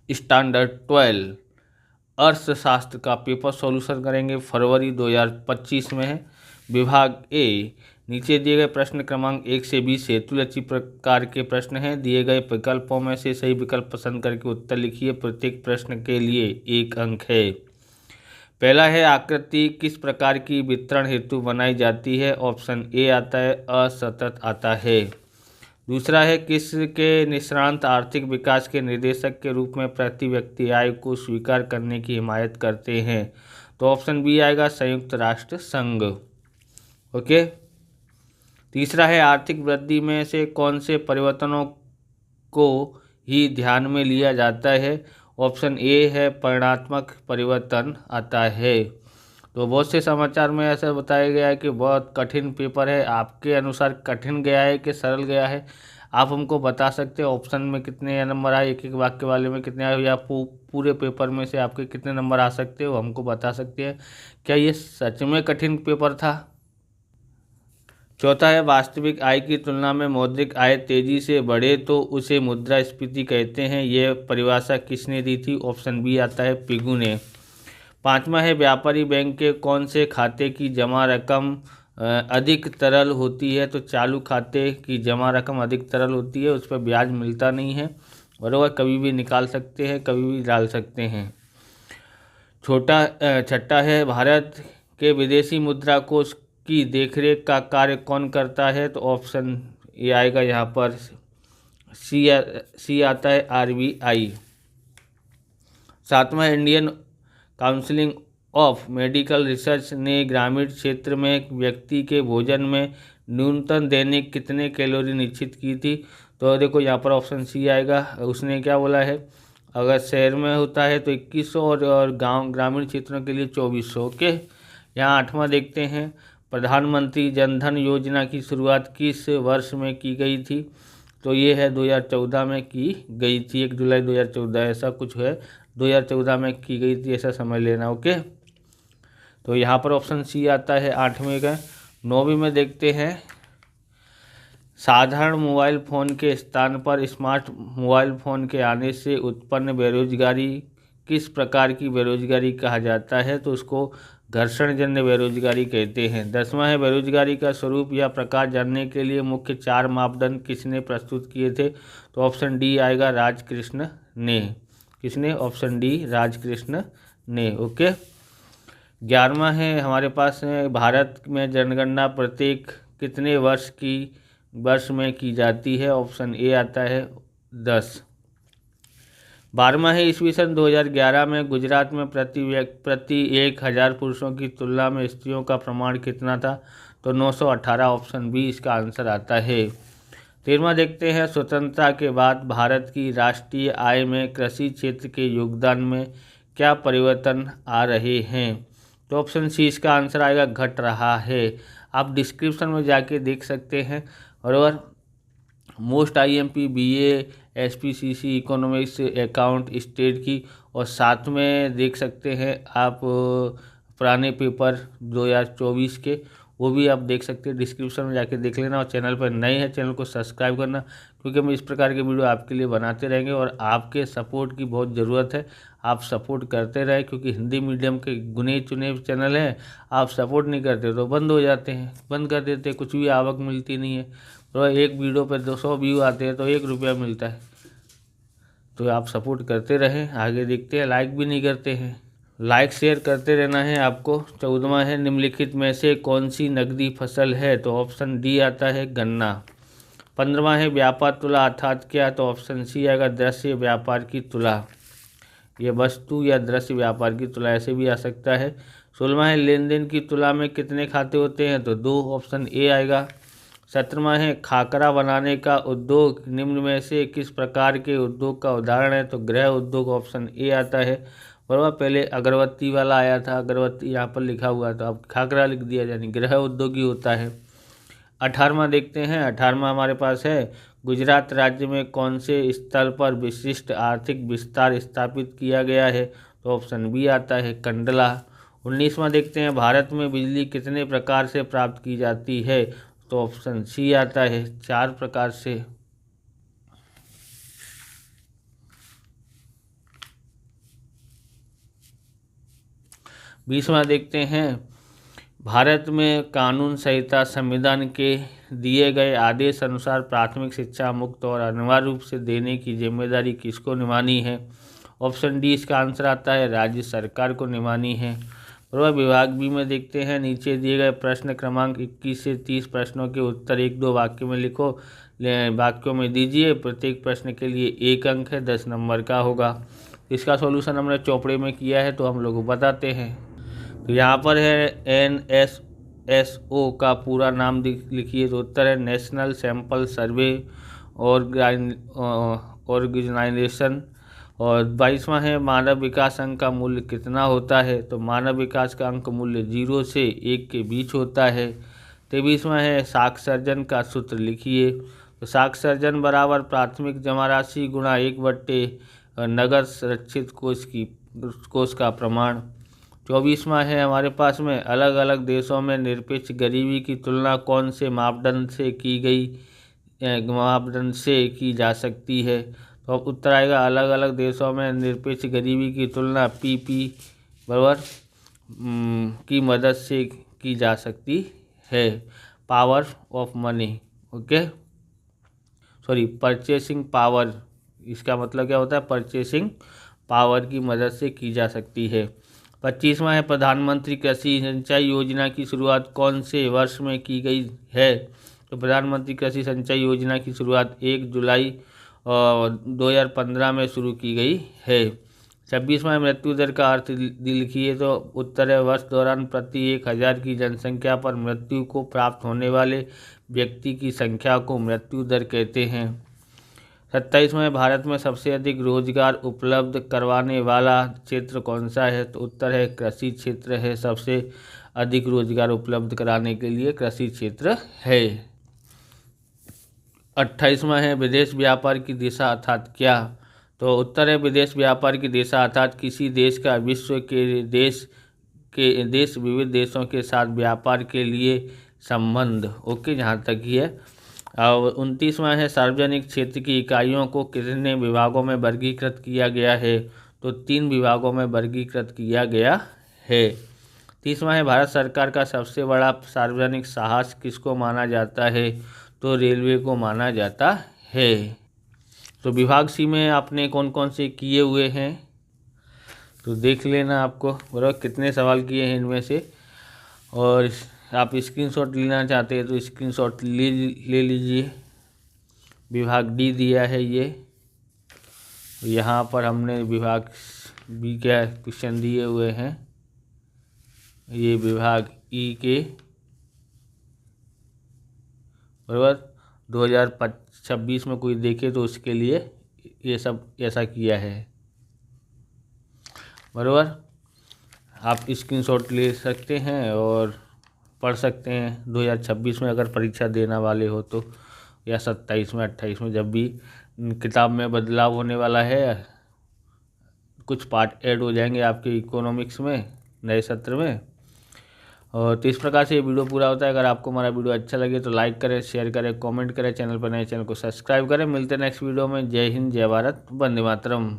Standard 12 अर्थशास्त्र का paper solution करेंगे, फरवरी 2025 में है। विभाग ए, नीचे दिए गए प्रश्न क्रमांक 1 से 20 हेतुलक्षी प्रकार के प्रश्न हैं। दिए गए विकल्पों में से सही विकल्प पसंद करके उत्तर लिखिए। प्रत्येक प्रश्न के लिए 1 अंक है। पहला है, आकृति किस प्रकार की वितरण हेतु बनाई जाती है? ऑप्शन ए आता है असतत आता है। दूसरा है, किसके निष्णात आर्थिक विकास के निर्देशक के रूप में प्रति व्यक्ति आय को स्वीकार करने की हिमायत करते हैं? तो ऑप्शन बी आएगा संयुक्त राष्ट्र संघ। ओके। तीसरा है, आर्थिक वृद्धि में से कौन से परिवर्तनों को ही ध्यान में लिया जाता है? ऑप्शन ए है परिणात्मक परिवर्तन आता है। तो बहुत से समाचार में ऐसा बताया गया है कि बहुत कठिन पेपर है। आपके अनुसार कठिन गया है कि सरल गया है? आप हमको बता सकते हैं ऑप्शन में कितने नंबर आए, एक एक वाक्य वाले में कितने आए, या पूरे पेपर में से आपके कितने नंबर आ सकते हो, हमको बता सकते हैं। क्या ये सच में कठिन पेपर था? चौथा है, वास्तविक आय की तुलना में मौद्रिक आय तेजी से बढ़े तो उसे मुद्रास्फीति कहते हैं। यह परिभाषा किसने दी थी? ऑप्शन बी आता है पिगू ने। पांचवा है, व्यापारी बैंक के कौन से खाते की जमा रकम अधिक तरल होती है? तो चालू खाते की जमा रकम अधिक तरल होती है, उस पर ब्याज मिलता नहीं है और वह कभी भी निकाल सकते हैं, कभी भी डाल सकते हैं। छठा है, भारत के विदेशी मुद्रा कोष की देखरेख का कार्य कौन करता है? तो ऑप्शन ये आएगा यहाँ पर सी आता है RBI। सातवां, Indian council of medical research ने ग्रामीण क्षेत्र में एक व्यक्ति के भोजन में न्यूनतम दैनिक कितने कैलोरी निश्चित की थी? तो देखो यहाँ पर ऑप्शन सी आएगा। उसने क्या बोला है, अगर शहर में होता है तो 2100 और गांव ग्रामीण क्षेत्रों के लिए 2400। ओके। यहाँ आठवां देखते हैं, प्रधानमंत्री जनधन योजना की शुरुआत किस वर्ष में की गई थी? तो ये है 2014 में की गई थी, 1 जुलाई 2014 ऐसा कुछ है, 2014 में की गई थी, ऐसा समझ लेना। ओके। तो यहाँ पर ऑप्शन सी आता है 8वें का। 9वीं में देखते हैं, साधारण मोबाइल फ़ोन के स्थान पर स्मार्ट मोबाइल फ़ोन के आने से उत्पन्न बेरोजगारी किस प्रकार की बेरोजगारी कहा जाता है? तो उसको घर्षणजन्य बेरोजगारी कहते हैं। 10वां है, बेरोजगारी का स्वरूप या प्रकार जानने के लिए मुख्य 4 मापदंड किसने प्रस्तुत किए थे? तो ऑप्शन डी आएगा राजकृष्ण ने। किसने? ऑप्शन डी राजकृष्ण ने। ओके। 11वां है हमारे पास है, भारत में जनगणना प्रत्येक कितने वर्ष में की जाती है? ऑप्शन ए आता है 10। 12वां है, ईस्वी सन 2011 में गुजरात में प्रति 1000 पुरुषों की तुलना में स्त्रियों का प्रमाण कितना था? तो 918। ऑप्शन बी इसका आंसर आता है। 13वां देखते हैं, स्वतंत्रता के बाद भारत की राष्ट्रीय आय में कृषि क्षेत्र के योगदान में क्या परिवर्तन आ रहे हैं? तो ऑप्शन सी इसका आंसर आएगा घट रहा है। आप डिस्क्रिप्शन में जाके देख सकते हैं। और most IMP BA SPCC economics account state की, और साथ में देख सकते हैं आप पुराने पेपर 2024 के, वो भी आप देख सकते हैं। डिस्क्रिप्शन में जाके देख लेना। और चैनल पर नए हैं, चैनल को सब्सक्राइब करना, क्योंकि हम इस प्रकार के वीडियो आपके लिए बनाते रहेंगे और आपके सपोर्ट की बहुत ज़रूरत है। आप सपोर्ट करते रहे, क्योंकि हिंदी मीडियम के गुने चुने चैनल हैं। आप सपोर्ट नहीं करते तो बंद हो जाते हैं, बंद कर देते, कुछ भी आवक मिलती नहीं है। तो एक वीडियो पर 200 व्यू आते हैं तो 1 रुपया मिलता है। तो आप सपोर्ट करते रहें, आगे देखते हैं। लाइक भी नहीं करते हैं, लाइक शेयर करते रहना है आपको। 14वां है, निम्नलिखित में से कौन सी नकदी फसल है? तो ऑप्शन डी आता है गन्ना। 15वां है, व्यापार तुला अर्थात क्या? तो ऑप्शन सी आएगा दृश्य व्यापार की तुला। ये वस्तु या दृश्य व्यापार की तुला ऐसे भी आ सकता है। 16वां है, लेन देन की तुला में कितने खाते होते हैं? तो 2। ऑप्शन ए आएगा। 17वां है, खाकरा बनाने का उद्योग निम्न में से किस प्रकार के उद्योग का उदाहरण है? तो गृह उद्योग। ऑप्शन ए आता है। बराबर, पहले अगरबत्ती वाला आया था, अगरबत्ती यहाँ पर लिखा हुआ था, अब खाकरा लिख दिया, यानी गृह उद्योग ही होता है। 18वां देखते हैं। 18वां हमारे पास है, गुजरात राज्य में कौन से स्थल पर विशिष्ट आर्थिक विस्तार स्थापित किया गया है? तो ऑप्शन बी आता है कंडला। 19वां देखते हैं, भारत में बिजली कितने प्रकार से प्राप्त की जाती है? तो ऑप्शन सी आता है 4 प्रकार से। 20वां देखते हैं, भारत में कानून संहिता संविधान के दिए गए आदेश अनुसार प्राथमिक शिक्षा मुक्त और अनिवार्य रूप से देने की जिम्मेदारी किसको निभानी है। ऑप्शन डी इसका आंसर आता है, राज्य सरकार को निभानी है। और विभाग बी में देखते हैं, नीचे दिए गए प्रश्न क्रमांक 21 से 30 प्रश्नों के उत्तर 1-2 वाक्यों में लिखो, वाक्यों में दीजिए। प्रत्येक प्रश्न के लिए 1 अंक है, 10 नंबर का होगा। इसका सॉल्यूशन हमने चौपड़े में किया है तो हम लोग को बताते हैं। तो यहाँ पर है NSSO का पूरा नाम लिखिए, तो उत्तर है नेशनल सैंपल सर्वे ऑर्गेनाइजेशन। और 22वां है, मानव विकास अंक का मूल्य कितना होता है। तो मानव विकास का अंक मूल्य 0 से 1 के बीच होता है। 23वां है, साक्षरजन का सूत्र लिखिए। तो साक्षरजन बराबर प्राथमिक जमा राशि गुणा 1/, नगद सुरक्षित कोष का प्रमाण। 24वां है हमारे पास में, अलग अलग देशों में निरपेक्ष गरीबी की तुलना कौन से मापदंड से की जा सकती है। तो अब उत्तर आएगा, अलग अलग देशों में निरपेक्ष गरीबी की तुलना PP बराबर की मदद से की जा सकती है, power of money. Okay, sorry, purchasing power, इसका मतलब क्या होता है, परचेसिंग पावर की मदद से की जा सकती है। 25वां है, प्रधानमंत्री कृषि सिंचाई योजना की शुरुआत कौन से वर्ष में की गई है। तो प्रधानमंत्री कृषि सिंचाई योजना की शुरुआत 1 जुलाई 2015 में शुरू की गई है। 26वां मृत्यु दर का अर्थ लिखिए। तो उत्तर है, वर्ष दौरान प्रति 1000 की जनसंख्या पर मृत्यु को प्राप्त होने वाले व्यक्ति की संख्या को मृत्यु दर कहते हैं। 27वां, भारत में सबसे अधिक रोजगार उपलब्ध करवाने वाला क्षेत्र कौन सा है। तो उत्तर है, कृषि क्षेत्र है, सबसे अधिक रोजगार उपलब्ध कराने के लिए कृषि क्षेत्र है। 28वां है, विदेश व्यापार की दिशा अर्थात क्या। तो उत्तर है, विदेश व्यापार की दिशा अर्थात किसी देश का विश्व के देश विविध देशों के साथ व्यापार के लिए संबंध। ओके, जहाँ तक ही है। और 29वां है, सार्वजनिक क्षेत्र की इकाइयों को कितने विभागों में वर्गीकृत किया गया है। तो 3 विभागों में वर्गीकृत किया गया है। 30वां है, भारत सरकार का सबसे बड़ा सार्वजनिक साहस किसको माना जाता है। तो रेलवे को माना जाता है। तो विभाग सी में आपने कौन कौन से किए हुए हैं तो देख लेना, आपको बराबर कितने सवाल किए हैं इनमें से। और आप स्क्रीनशॉट लेना चाहते हैं तो स्क्रीनशॉट ले लीजिए। विभाग डी दिया है ये, यहाँ पर हमने विभाग बी का क्वेश्चन दिए हुए हैं। ये विभाग ई के बराबर 2026 में कोई देखे तो उसके लिए ये सब ऐसा किया है बराबर। आप स्क्रीनशॉट ले सकते हैं और पढ़ सकते हैं 2026 में अगर परीक्षा देने वाले हो तो, या 27 में 28 में, जब भी किताब में बदलाव होने वाला है, कुछ पार्ट ऐड हो जाएंगे आपके इकोनॉमिक्स में नए सत्र में। और तो इस प्रकार से ये वीडियो पूरा होता है। अगर आपको हमारा वीडियो अच्छा लगे तो लाइक करें, शेयर करें, कमेंट करें, चैनल पर नए चैनल को सब्सक्राइब करें। मिलते हैं नेक्स्ट वीडियो में। जय हिंद, जय भारत, वंदे मातरम।